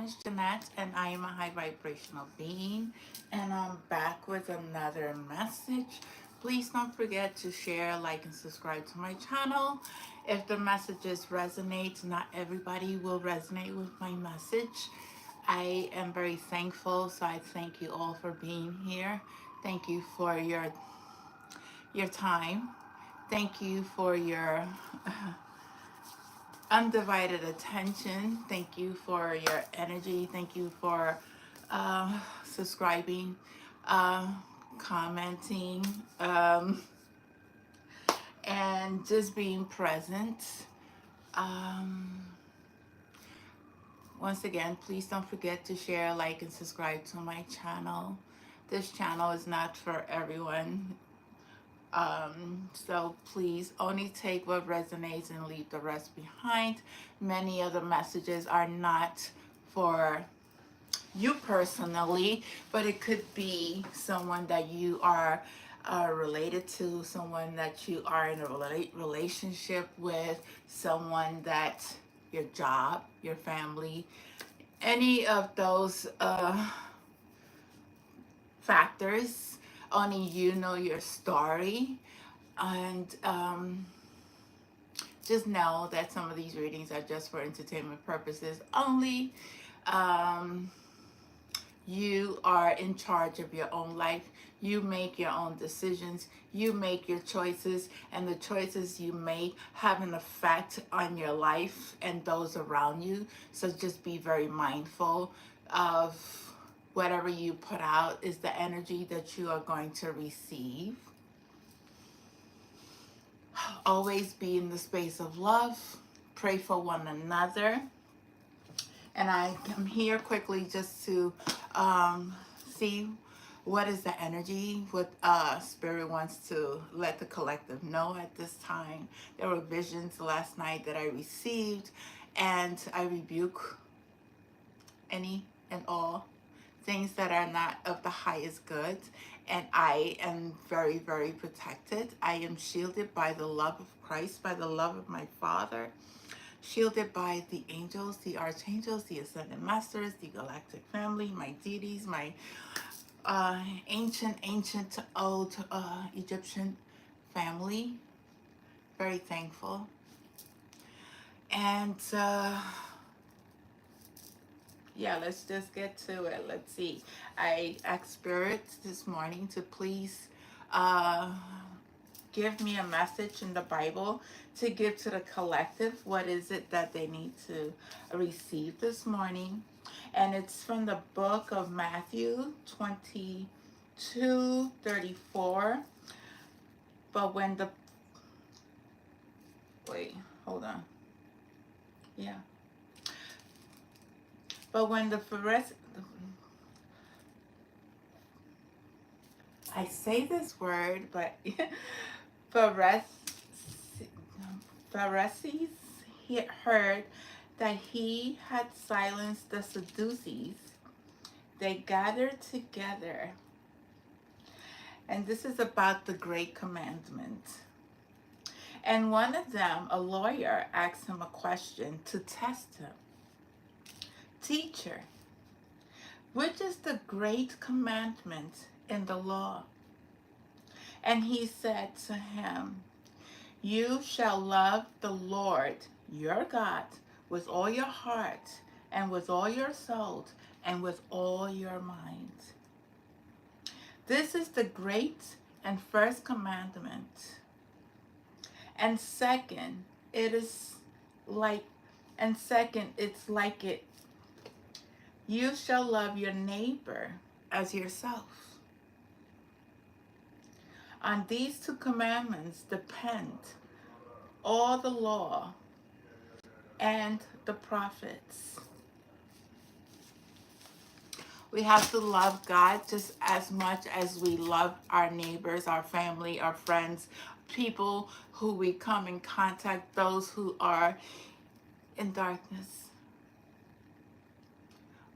is Jeanette, and I am a high vibrational being, and I'm back with another message. Please don't forget to share, like, and subscribe to my channel. If the messages resonate, not everybody will resonate with my message. I am very thankful, so I thank you all for being here. Thank you for your time. Thank you for your undivided attention. Thank you for your energy. Thank you for subscribing, uh, commenting, and just being present. Um, Once again, please don't forget to share, like, and subscribe to my channel. This channel is not for everyone. So please only take what resonates and leave the rest behind. Many of the messages are not for you personally, but it could be someone that you are related to, someone that you are in a relationship with, someone that your job, your family, any of those factors. Only you know your story, and just know that some of these readings are just for entertainment purposes only. Um, you are in charge of your own life. You make your own decisions. You make your choices, and the choices you make have an effect on your life and those around you. So just be very mindful of whatever you put out is the energy that you are going to receive. Always be in the space of love. Pray for one another. And I am here quickly just to see what is the energy, what Spirit wants to let the collective know at this time. There were visions last night that I received, and I rebuke any and all things that are not of the highest good. And I am very, very protected. I am shielded by the love of Christ, by the love of my Father, shielded by the angels, the archangels, the ascended masters, the galactic family, my deities, my ancient old Egyptian family. Very thankful. And yeah, let's just get to it. Let's see. I asked Spirit this morning to please give me a message in the Bible to give to the collective. What is it that they need to receive this morning? And it's from the book of Matthew 22:34. But when the, wait, hold on. Yeah. But when the I say this word, but Pharisees heard that he had silenced the Sadducees. They gathered together. And this is about the Great Commandment. And one of them, a lawyer, asked him a question to test him. Teacher, which is the great commandment in the law? And he said to him, you shall love the Lord your God with all your heart and with all your soul and with all your mind. This is the great and first commandment. And second, it's like it. You shall love your neighbor as yourself. On these two commandments depend all the law and the prophets. We have to love God just as much as we love our neighbors, our family, our friends, people who we come in contact, those who are in darkness.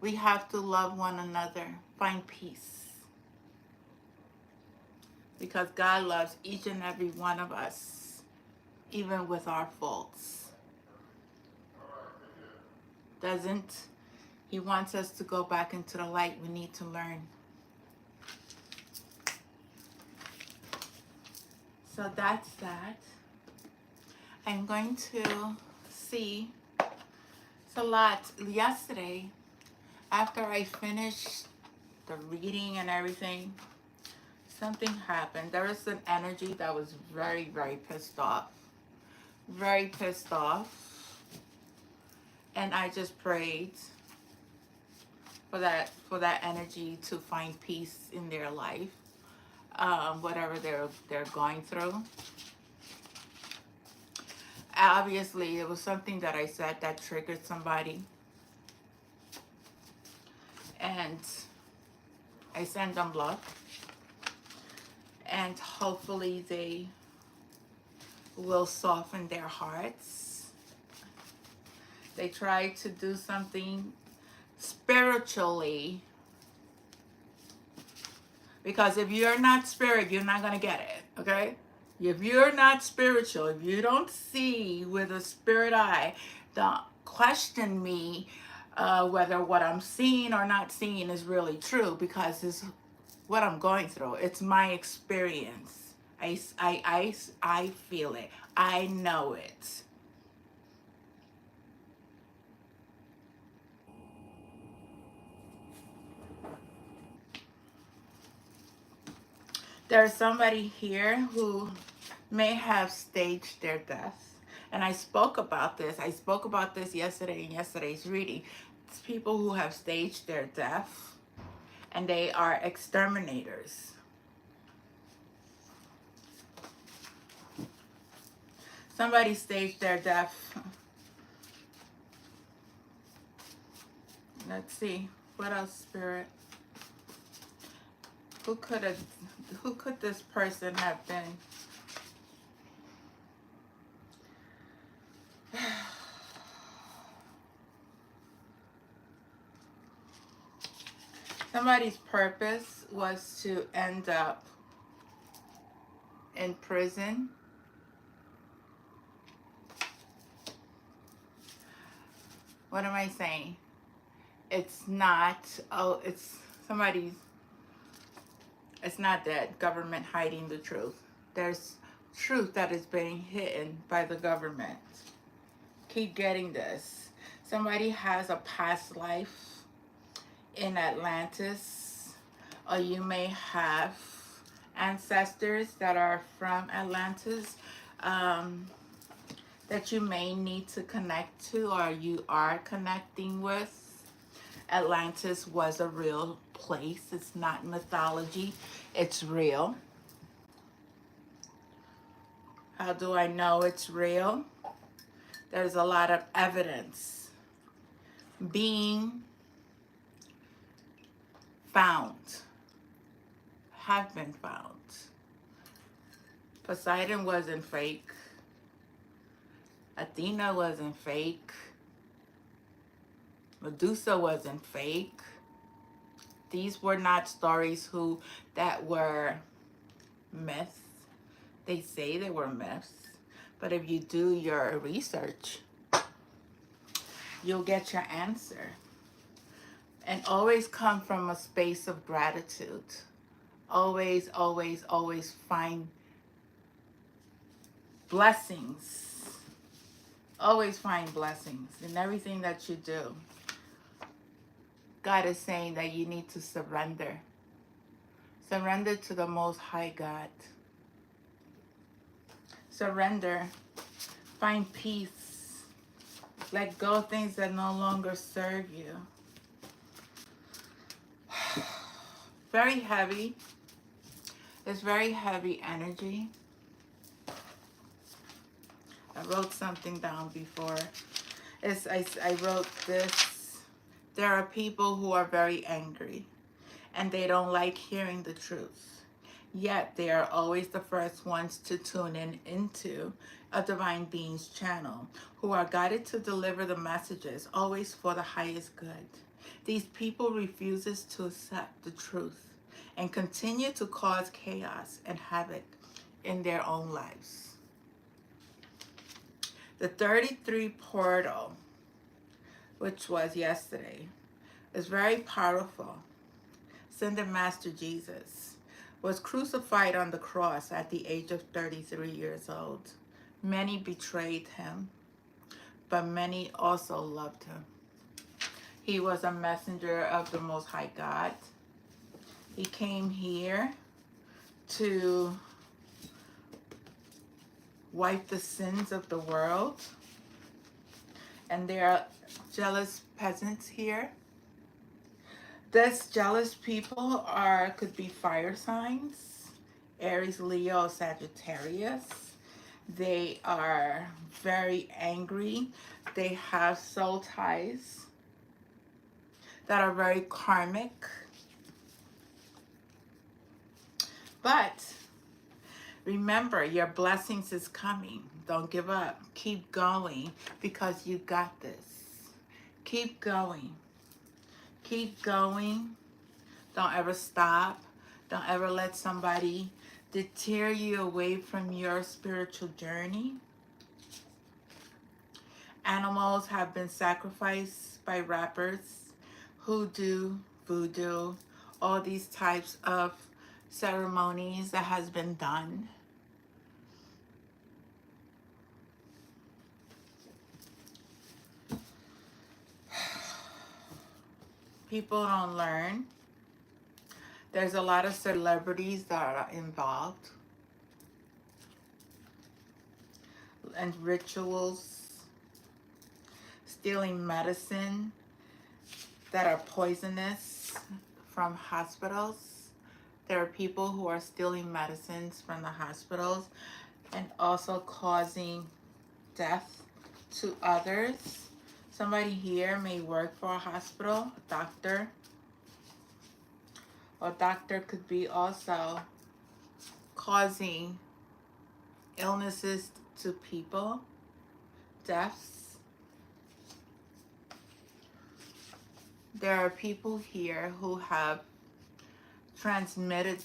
We have to love one another, find peace. Because God loves each and every one of us, even with our faults. Doesn't He wants us to go back into the light. We need to learn. So that's that. I'm going to see. It's a lot. Yesterday, after I finished the reading and everything, something happened. There was an energy that was very, very pissed off. Very pissed off. And I just prayed for that energy to find peace in their life, whatever they're going through. Obviously, it was something that I said that triggered somebody, and I send them love, and hopefully they will soften their hearts. They try to do something spiritually, because if you're not spirit, you're not going to get it, okay? If you're not spiritual, if you don't see with a spirit eye, don't question me whether what I'm seeing or not seeing is really true, because it's what I'm going through. It's my experience. I feel it. I know it. There's somebody here who may have staged their death. And I spoke about this. I spoke about this yesterday in yesterday's reading. It's people who have staged their death, and they are exterminators. Somebody staged their death. Let's see. What else, Spirit? Who could this person have been? Somebody's purpose was to end up in prison. What am I saying? It's not, it's somebody's, it's not that government hiding the truth. There's truth that is being hidden by the government. Keep getting this. Somebody has a past life in Atlantis, or you may have ancestors that are from Atlantis that you may need to connect to, or you are connecting with. Atlantis was a real place. It's not mythology. It's real. How do I know it's real? There's a lot of evidence being found, have been found. Poseidon wasn't fake. Athena wasn't fake. Medusa wasn't fake. These were not stories that were myths. They say they were myths, but if you do your research, you'll get your answer. And always come from a space of gratitude. Always, always, always find blessings. Always find blessings in everything that you do. God is saying that you need to surrender. Surrender to the Most High God. Surrender. Find peace. Let go of things that no longer serve you. Very heavy. It's very heavy energy. I wrote something down before. I wrote this. There are people who are very angry, and they don't like hearing the truth. Yet they are always the first ones to tune into a divine being's channel, who are guided to deliver the messages, always for the highest good. These people refuses to accept the truth and continue to cause chaos and havoc in their own lives. The 33 portal, which was yesterday, It's very powerful. Send Master Jesus was crucified on the cross at the age of 33 years old. Many betrayed him, but many also loved him. He was a messenger of the Most High God. He came here to wipe the sins of the world. And there are jealous peasants here. These jealous people could be fire signs, Aries, Leo, Sagittarius. They are very angry. They have soul ties that are very karmic. But remember, your blessings is coming. Don't give up. Keep going because you got this. Keep going. Keep going. Don't ever stop. Don't ever let somebody deter you away from your spiritual journey. Animals have been sacrificed by rappers, hoodoo, voodoo, all these types of ceremonies that has been done. People don't learn. There's a lot of celebrities that are involved and rituals, stealing medicine that are poisonous from hospitals. There are people who are stealing medicines from the hospitals and also causing death to others. Somebody here may work for a hospital, a doctor. Or doctor could be also causing illnesses to people, deaths. There are people here who have transmitted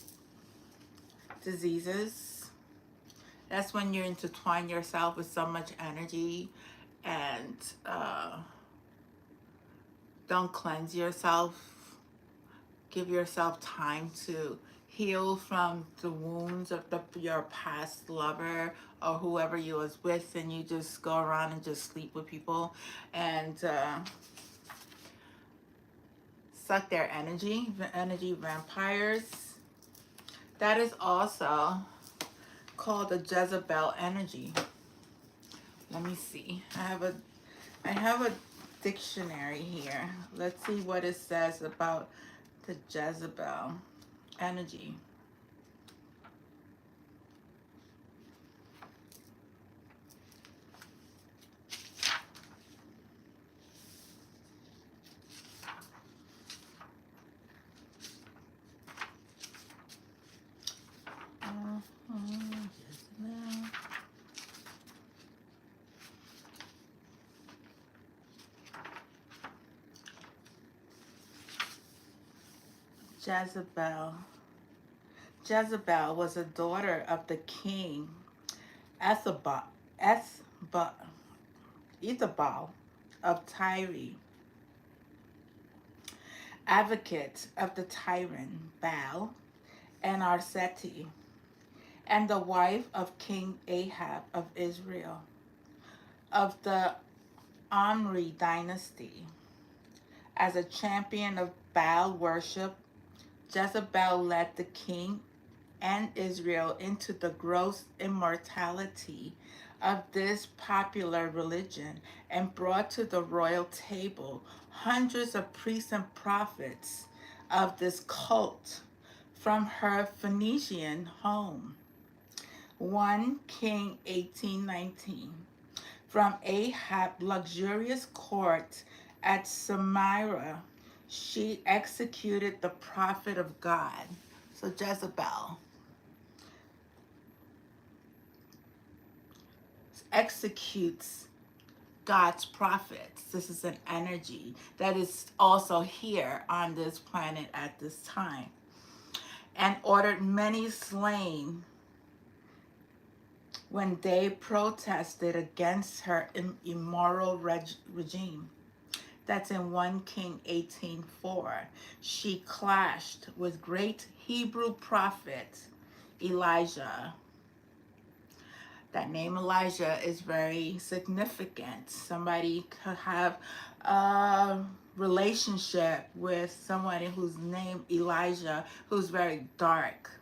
diseases. That's when you intertwine yourself with so much energy and don't cleanse yourself. Give yourself time to heal from the wounds of your past lover or whoever you was with, and you just go around and just sleep with people and suck their energy vampires. That is also called the Jezebel energy. Let me see. I have a dictionary here. Let's see what it says about the Jezebel energy. Jezebel. Jezebel was a daughter of the king Ethabal of Tyre, advocate of the tyrant Baal and Arseti, and the wife of King Ahab of Israel, of the Omri dynasty. As a champion of Baal worship, Jezebel led the king and Israel into the gross immorality of this popular religion and brought to the royal table hundreds of priests and prophets of this cult from her Phoenician home. 1 King 18:19. From Ahab's luxurious court at Samaria, she executed the prophet of God. So Jezebel executes God's prophets. This is an energy that is also here on this planet at this time. And ordered many slain when they protested against her immoral regime. That's in 1 King 18:4. She clashed with great Hebrew prophet Elijah. That name Elijah is very significant. Somebody could have a relationship with somebody whose name Elijah, who's very dark,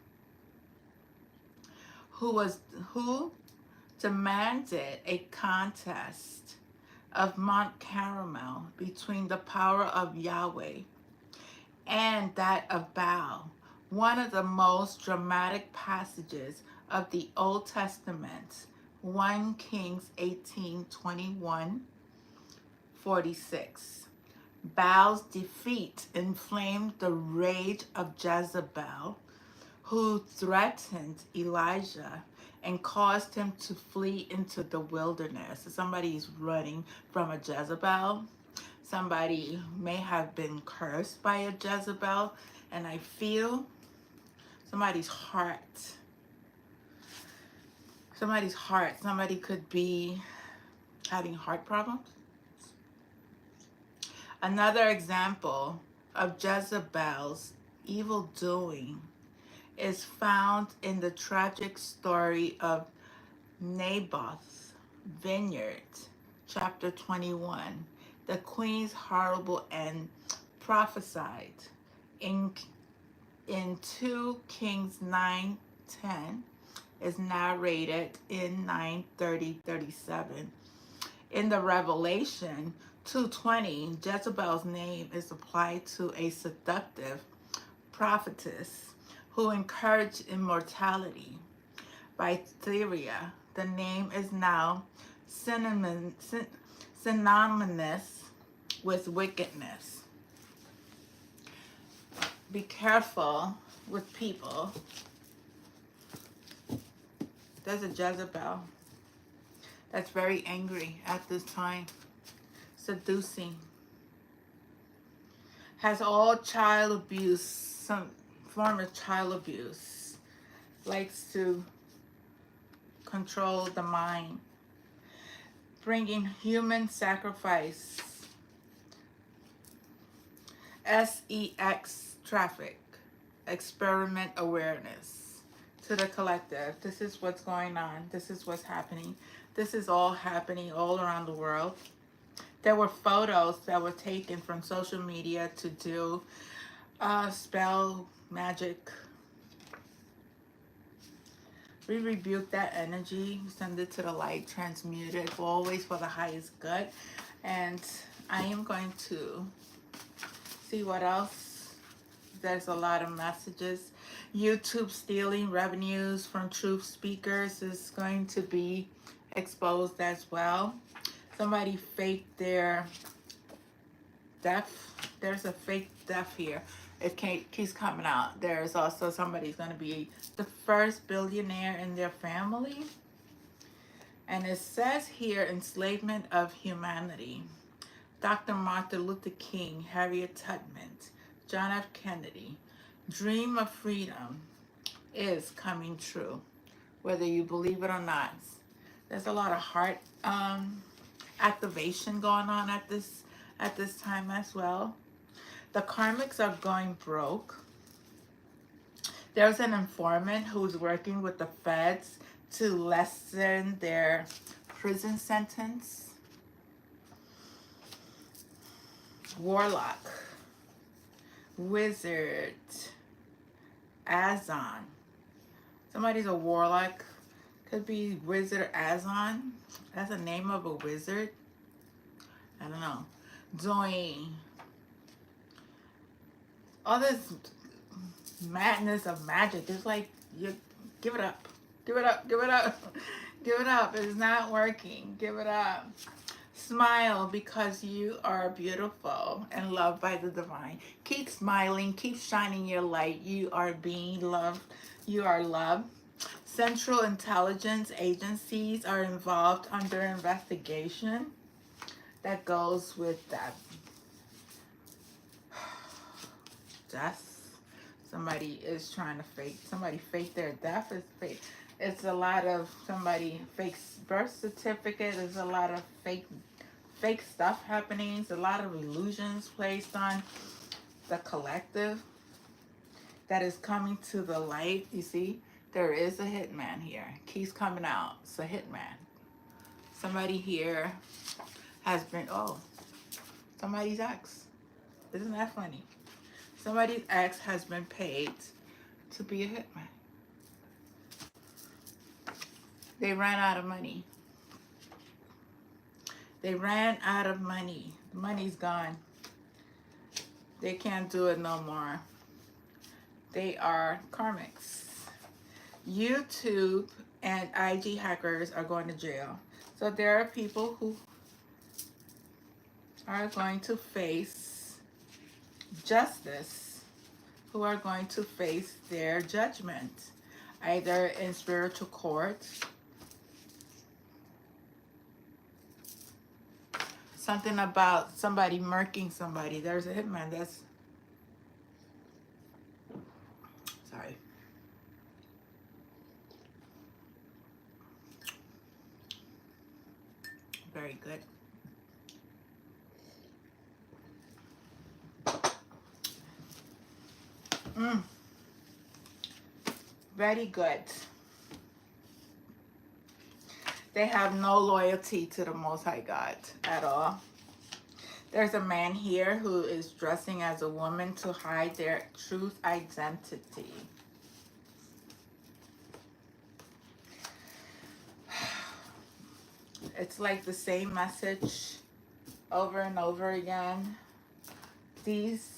who demanded a contest of Mount Carmel between the power of Yahweh and that of Baal, one of the most dramatic passages of the Old Testament, 1 Kings 18:21-46. Baal's defeat inflamed the rage of Jezebel, who threatened Elijah and caused him to flee into the wilderness. Somebody's running from a Jezebel. Somebody may have been cursed by a Jezebel, and I feel somebody's heart. Somebody could be having heart problems. Another example of Jezebel's evil doing is found in the tragic story of Naboth's vineyard, chapter 21. The queen's horrible end prophesied in 2 Kings 9:10 is narrated in 9:30-37. In the Revelation 2:20, Jezebel's name is applied to a seductive prophetess who encouraged immortality. By Theria, the name is now synonymous with wickedness. Be careful with people. There's a Jezebel that's very angry at this time, seducing, has all child abuse, some form of child abuse, likes to control the mind, bringing human sacrifice, sex traffic, experiment awareness to the collective. This is what's going on. This is what's happening. This is all happening all around the world. There were photos that were taken from social media to do spell magic. We rebuke that energy, send it to the light, transmute it, always for the highest good. And I am going to see what else. There's a lot of messages. YouTube stealing revenues from truth speakers is going to be exposed as well. Somebody faked their death. There's a fake death here. It keeps coming out. There's also somebody's going to be the first billionaire in their family. And it says here, enslavement of humanity. Dr. Martin Luther King, Harriet Tubman, John F. Kennedy, dream of freedom is coming true, whether you believe it or not. There's a lot of heart activation going on at this time as well. The karmics are going broke. There's an informant who's working with the feds to lessen their prison sentence. Warlock, wizard, Azon. Somebody's a warlock. Could be Wizard Azon. That's the name of a wizard. I don't know. Doing all this madness of magic. It's like, you give it up. Give it up. Give it up. Give it up. It's not working. Give it up. Smile because you are beautiful and loved by the divine. Keep smiling. Keep shining your light. You are being loved. You are loved. Central intelligence agencies are involved under investigation. That goes with that death. Somebody is trying to fake their death. It's a lot of somebody fakes birth certificate. There's a lot of fake stuff happening. A lot of illusions placed on the collective that is coming to the light. You see, there is a hitman here. Keys coming out. It's a hitman. Somebody here has been, oh, somebody's ex. Isn't that funny? Somebody's ex has been paid to be a hitman. They ran out of money. They ran out of money. The money's gone. They can't do it no more. They are karmics. YouTube and IG hackers are going to jail. So there are people who are going to face justice, who are going to face their judgment, either in spiritual court, something about somebody murking somebody. There's a hitman. That's, sorry. Very good. Very good. They have no loyalty to the Most High God at all. There's a man here who is dressing as a woman to hide their truth identity. It's like the same message over and over again. These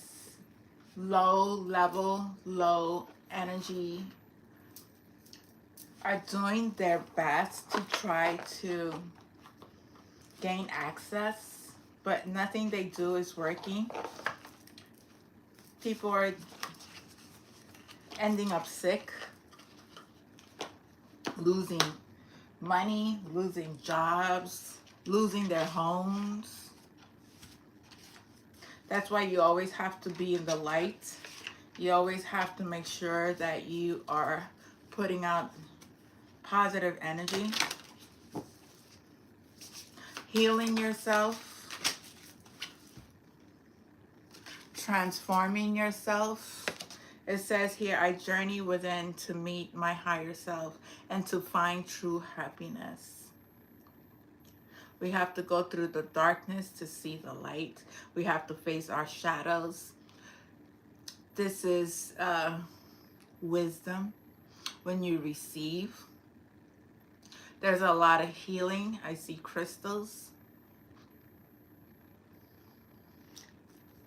low level, low energy are doing their best to try to gain access, but nothing they do is working. People are ending up sick, losing money, losing jobs, losing their homes. That's why you always have to be in the light. You always have to make sure that you are putting out positive energy, healing yourself, transforming yourself. It says here, I journey within to meet my higher self and to find true happiness. We have to go through the darkness to see the light. We have to face our shadows. This is wisdom when you receive. There's a lot of healing. I see crystals.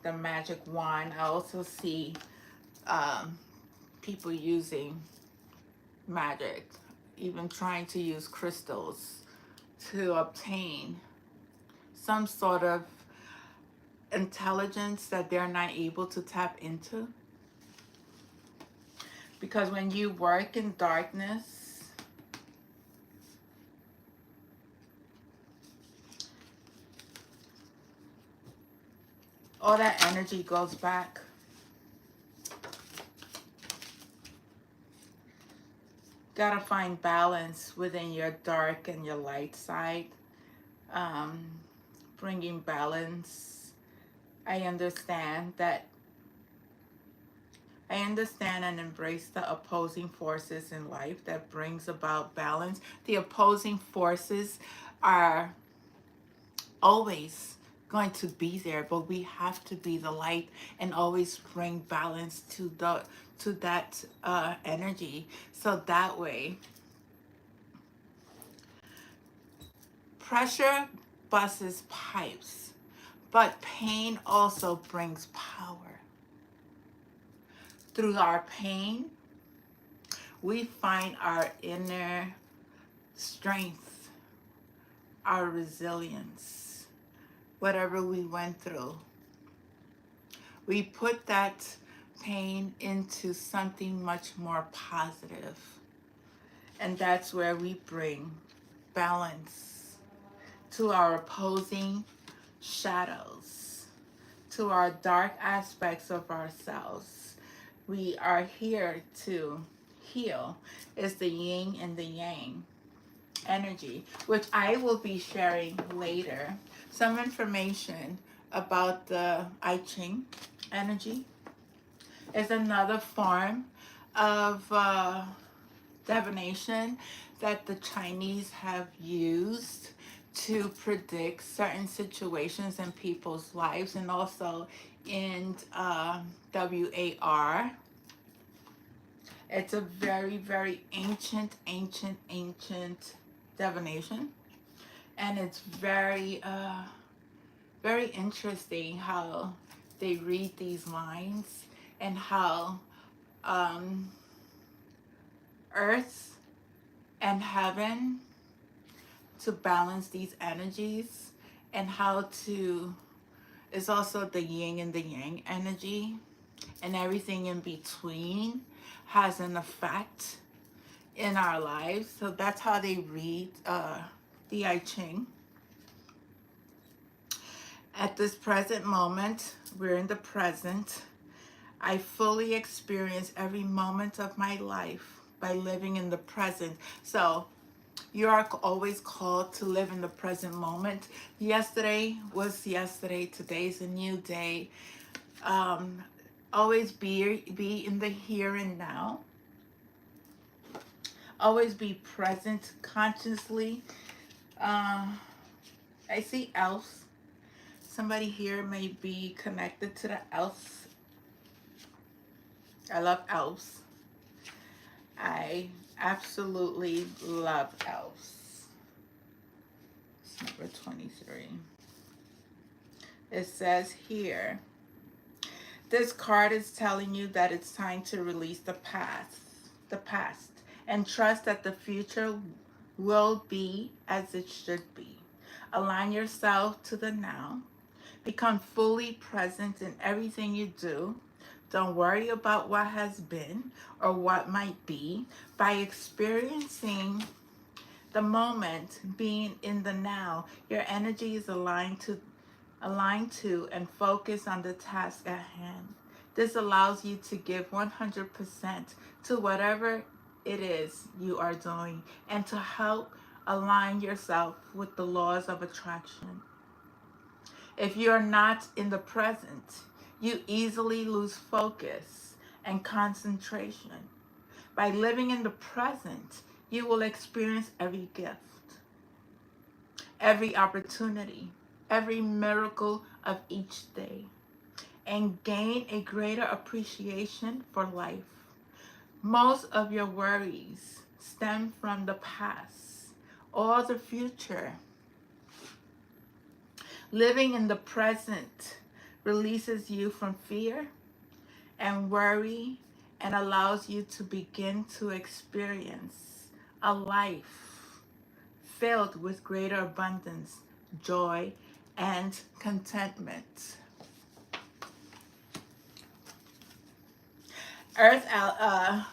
The magic wand. I also see people using magic, even trying to use crystals to obtain some sort of intelligence that they're not able to tap into. Because when you work in darkness, all that energy goes back. Gotta find balance within your dark and your light side. Bringing balance. I understand and embrace the opposing forces in life that brings about balance. The opposing forces are always going to be there, but we have to be the light and always bring balance to that energy. So that way, pressure busts pipes, but pain also brings power. Through our pain, we find our inner strength, our resilience, whatever we went through. We put that pain into something much more positive. And that's where we bring balance to our opposing shadows, to our dark aspects of ourselves. We are here to heal. It's the yin and the yang energy, which I will be sharing later. some information about the I Ching energy. Is another form of divination that the Chinese have used to predict certain situations in people's lives, and also in WAR. It's a very, very ancient divination, and it's very, very interesting how they read these lines and how um, earth and heaven to balance these energies, and how to is also the yin and the yang energy, and everything in between has an effect in our lives. So that's how they read the I Ching. At this present moment, we're in the present. I fully experience every moment of my life by living in the present. So you are always called to live in the present moment. Yesterday was yesterday. Today's a new day. Always be in the here and now. Always be present consciously. I see elves. Somebody here may be connected to the elves. I love elves. I absolutely love elves. It's number 23. It says here, this card is telling you that it's time to release the past, and trust that the future will be as it should be. Align yourself to the now. Become fully present in everything you do. Don't worry about what has been or what might be. By experiencing the moment, being in the now, your energy is aligned to and focus on the task at hand. This allows you to give 100% to whatever it is you are doing, and to help align yourself with the laws of attraction. If you are not in the present, you easily lose focus and concentration. By living in the present, you will experience every gift, every opportunity, every miracle of each day, and gain a greater appreciation for life. Most of your worries stem from the past or the future. Living in the present releases you from fear and worry, and allows you to begin to experience a life filled with greater abundance, joy, and contentment. Earth out,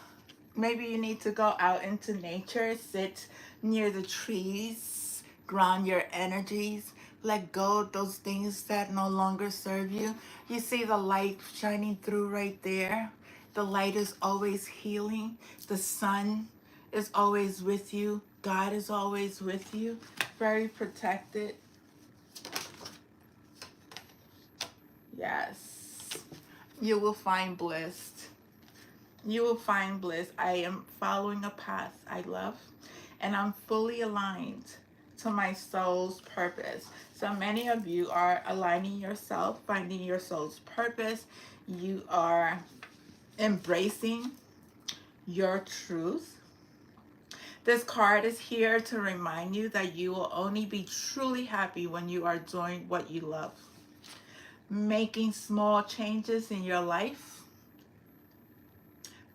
maybe you need to go out into nature, sit near the trees, ground your energies, let go of those things that no longer serve you. You see the light shining through right there. The light is always healing. The sun is always with you. God is always with you. Very protected. Yes. You will find bliss. You will find bliss. I am following a path I love, and I'm fully aligned to my soul's purpose. So many of you are aligning yourself, finding your soul's purpose. You are embracing your truth. This card is here to remind you that you will only be truly happy when you are doing what you love. Making small changes in your life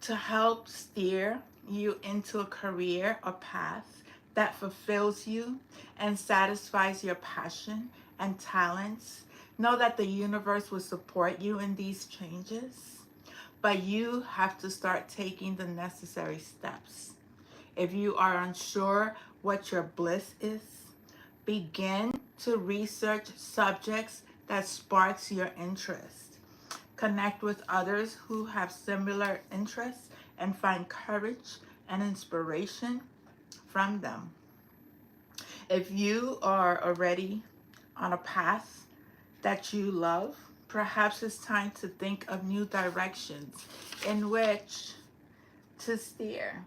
to help steer you into a career or path that fulfills you and satisfies your passion and talents. Know that the universe will support you in these changes, but you have to start taking the necessary steps. If you are unsure what your bliss is, begin to research subjects that sparks your interest. Connect with others who have similar interests and find courage and inspiration from them. If you are already on a path that you love, perhaps it's time to think of new directions in which to steer.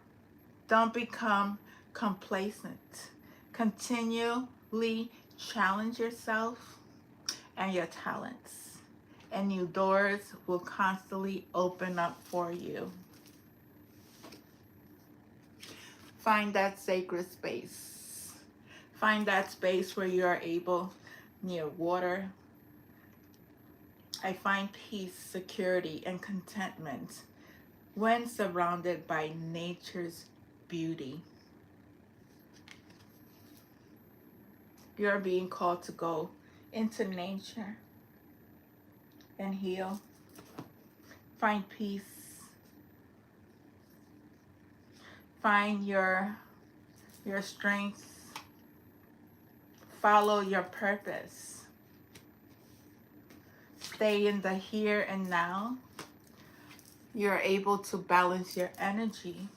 Don't become complacent. Continually challenge yourself and your talents, and new doors will constantly open up for you. Find that sacred space. Find that space where you are able, near water. I find peace, security, and contentment when surrounded by nature's beauty. You are being called to go into nature and heal. Find peace. Find your strength. Follow your purpose. Stay in the here and now. You're able to balance your energy,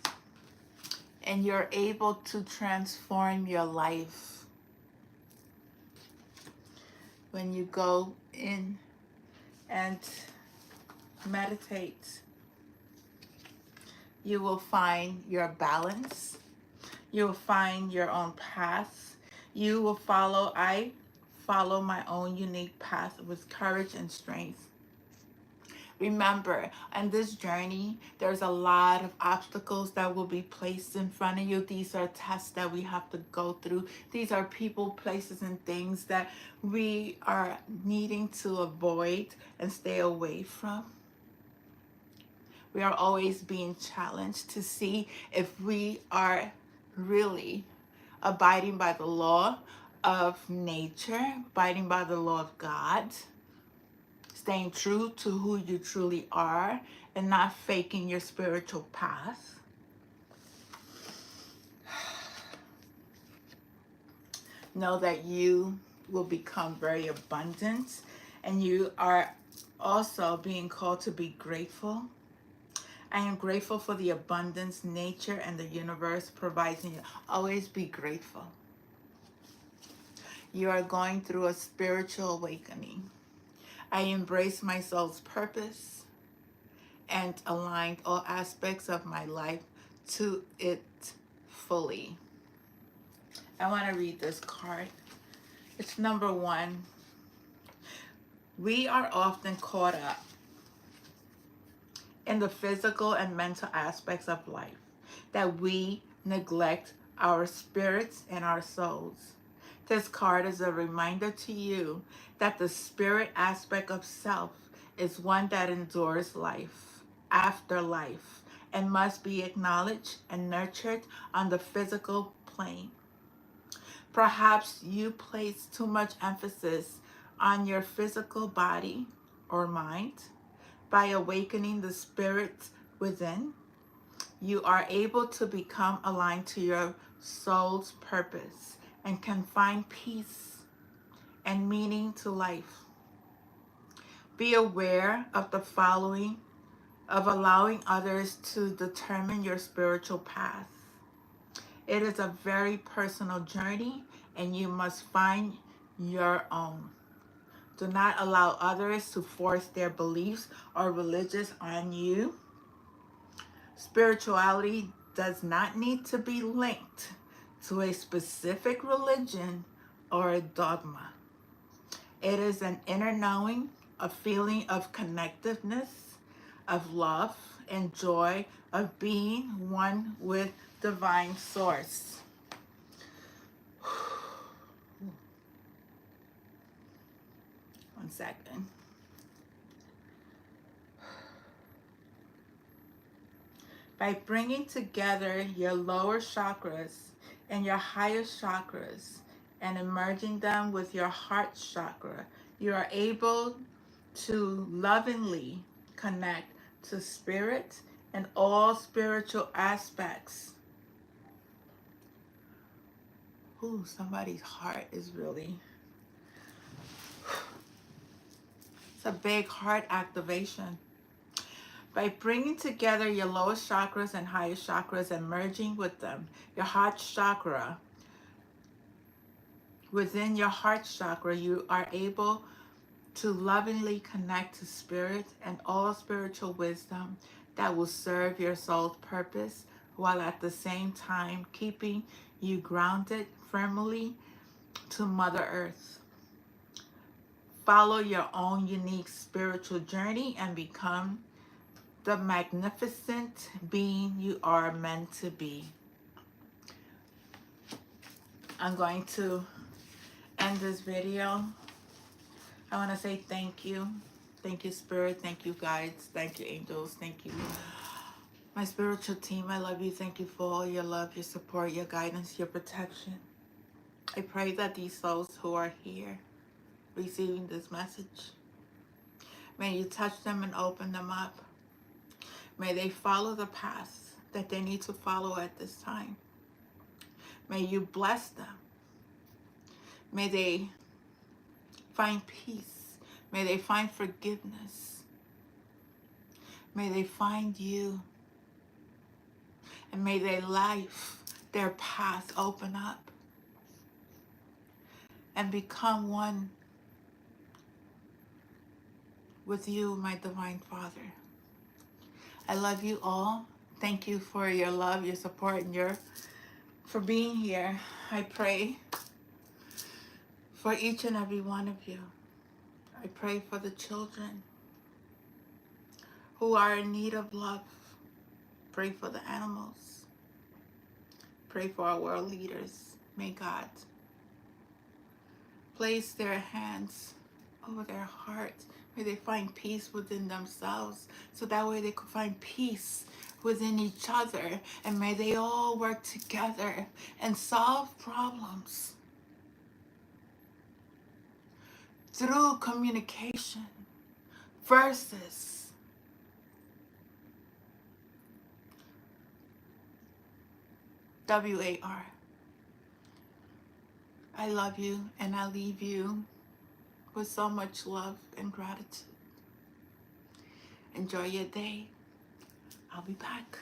and you're able to transform your life. When you go in and meditate, you will find your balance. You will find your own path. You will follow. I follow my own unique path with courage and strength. Remember, on this journey, there's a lot of obstacles that will be placed in front of you. These are tests that we have to go through. These are people, places, and things that we are needing to avoid and stay away from. We are always being challenged to see if we are really abiding by the law of nature, abiding by the law of God, staying true to who you truly are, and not faking your spiritual path. Know that you will become very abundant, and you are also being called to be grateful. I am grateful for the abundance nature and the universe provides you. Always be grateful. You are going through a spiritual awakening. I embrace my soul's purpose and aligned all aspects of my life to it fully. I want to read this card. It's number 1. We are often caught up in the physical and mental aspects of life that we neglect our spirits and our souls. This card is a reminder to you that the spirit aspect of self is one that endures life after life and must be acknowledged and nurtured on the physical plane. Perhaps you place too much emphasis on your physical body or mind. By awakening the spirit within, you are able to become aligned to your soul's purpose and can find peace and meaning to life. Be aware of the following of allowing others to determine your spiritual path. It is a very personal journey, and you must find your own. Do not allow others to force their beliefs or religions on you. Spirituality does not need to be linked to a specific religion or a dogma. It is an inner knowing, a feeling of connectiveness, of love, and joy of being one with divine source. One second. By bringing together your lower chakras and your highest chakras and merging them with your heart chakra, you are able to lovingly connect to spirit and all spiritual aspects. Ooh, somebody's heart is really... It's a big heart activation. By bringing together your lowest chakras and highest chakras and merging with them, your heart chakra within your heart chakra, you are able to lovingly connect to spirit and all spiritual wisdom that will serve your soul's purpose, while at the same time keeping you grounded firmly to Mother Earth. Follow your own unique spiritual journey and become the magnificent being you are meant to be. I'm going to end this video. I want to say thank you. Thank you, Spirit. Thank you, guides. Thank you, angels. Thank you, my spiritual team. I love you. Thank you for all your love, your support, your guidance, your protection. I pray that these souls who are here receiving this message, may you touch them and open them up. May they follow the path that they need to follow at this time. May you bless them. May they find peace. May they find forgiveness. May they find you. And may their life, their path open up and become one with you, my Divine Father. I love you all. Thank you for your love, your support, and for being here. I pray for each and every one of you. I pray for the children who are in need of love. Pray for the animals. Pray for our world leaders. May God place their hands over their hearts. May they find peace within themselves, so that way they could find peace within each other. And may they all work together and solve problems through communication versus WAR. I love you, and I leave you with so much love and gratitude. Enjoy your day. I'll be back.